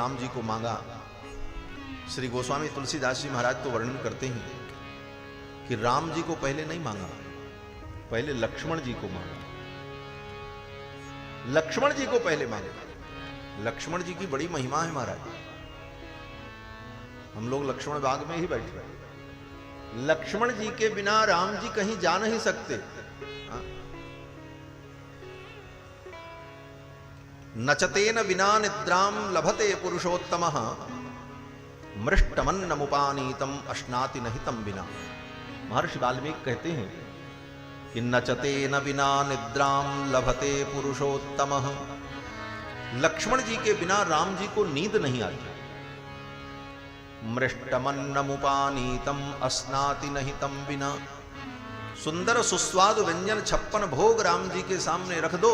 राम जी को मांगा। श्री गोस्वामी तुलसीदास जी महाराज तो वर्णन करते हैं कि राम जी को पहले नहीं मांगा, पहले लक्ष्मण जी को मांगा। लक्ष्मण जी को पहले मांगा। लक्ष्मण जी की बड़ी महिमा है महाराज। हम लोग लक्ष्मण बाग में ही बैठे हैं। लक्ष्मण जी के बिना राम जी कहीं जा नहीं सकते। नचतेन विना निद्राम लभते पुरुषोत्तमः मृष्टमन्नमुपानीतम अश्नाति नहितम बिना। महर्षि वाल्मीकि कहते हैं कि नचतेन विना निद्राम लभते पुरुषोत्तमः। लक्ष्मण जी के बिना राम जी को नींद नहीं आती। मृष्टमन्नमुपानीतम अस्नाति नहितम बिना। सुंदर सुस्वादु व्यंजन 56 भोग राम जी के सामने रख दो,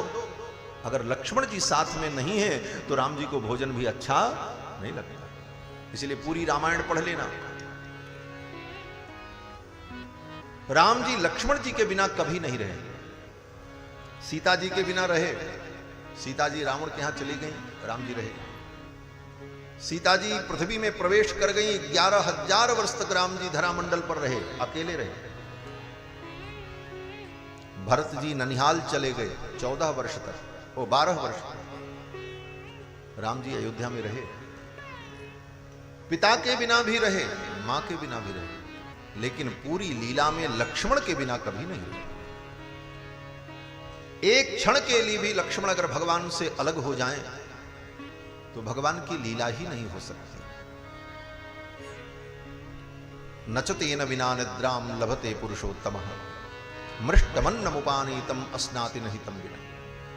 अगर लक्ष्मण जी साथ में नहीं है तो राम जी को भोजन भी अच्छा नहीं लगता। इसलिए पूरी रामायण पढ़ लेना। राम जी लक्ष्मण जी के बिना कभी नहीं रहे। सीता जी के बिना रहे। सीता जी रावण के यहां चली गई, राम जी रहे। सीता जी पृथ्वी में प्रवेश कर गई, 11,000 वर्ष तक राम जी धरामंडल पर रहे, अकेले रहे। भरत जी ननिहाल चले गए 14 वर्ष तक, वो 12 वर्ष तक राम जी अयोध्या में रहे। पिता के बिना भी रहे, मां के बिना भी रहे, लेकिन पूरी लीला में लक्ष्मण के बिना कभी नहीं रहे। एक क्षण के लिए भी लक्ष्मण अगर भगवान से अलग हो जाएं तो भगवान की लीला ही नहीं हो सकती। नचतेन विना निद्राम लभते पुरुषोत्तमः मृष्टमन्नमुपानीतम अस्नाति नहितम बिना।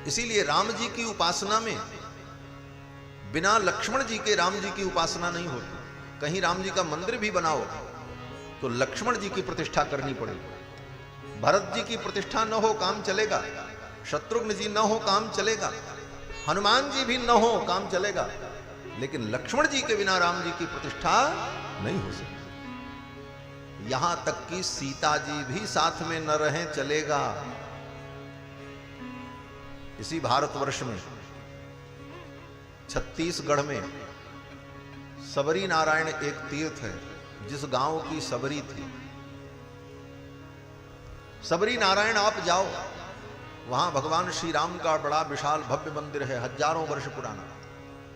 इसीलिए राम जी की उपासना में बिना लक्ष्मण जी के राम जी की उपासना नहीं होती। कहीं राम जी का मंदिर भी बनाओ तो लक्ष्मण जी की प्रतिष्ठा करनी पड़ेगी। भरत जी की प्रतिष्ठा न हो काम चलेगा, शत्रुघ्न जी न हो काम चलेगा, हनुमान जी भी न हो काम चलेगा, लेकिन लक्ष्मण जी के बिना राम जी की प्रतिष्ठा नहीं हो सकती। यहां तक कि सीता जी भी साथ में न रहें चलेगा। इसी भारतवर्ष में छत्तीसगढ़ में सबरी नारायण एक तीर्थ है, जिस गांव की सबरी थी। सबरी नारायण आप जाओ, वहां भगवान श्री राम का बड़ा विशाल भव्य मंदिर है, हजारों वर्ष पुराना।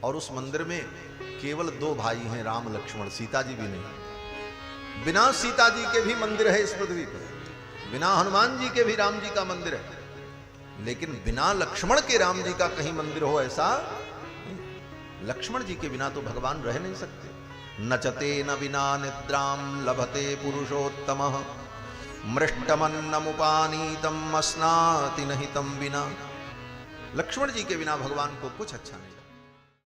और उस मंदिर में केवल 2 भाई हैं, राम लक्ष्मण, सीता जी भी नहीं। बिना सीता जी के भी मंदिर है इस पृथ्वी पर, बिना हनुमान जी के भी राम जी का मंदिर है, लेकिन बिना लक्ष्मण के राम जी का कहीं मंदिर हो ऐसा। लक्ष्मण जी के बिना तो भगवान रह नहीं सकते। नचतेन विना निद्राम लभते पुरुषोत्तमः मृष्टमन्नमुपानीतम अस्नाति नहितम बिना। लक्ष्मण जी के बिना भगवान को कुछ अच्छा नहीं।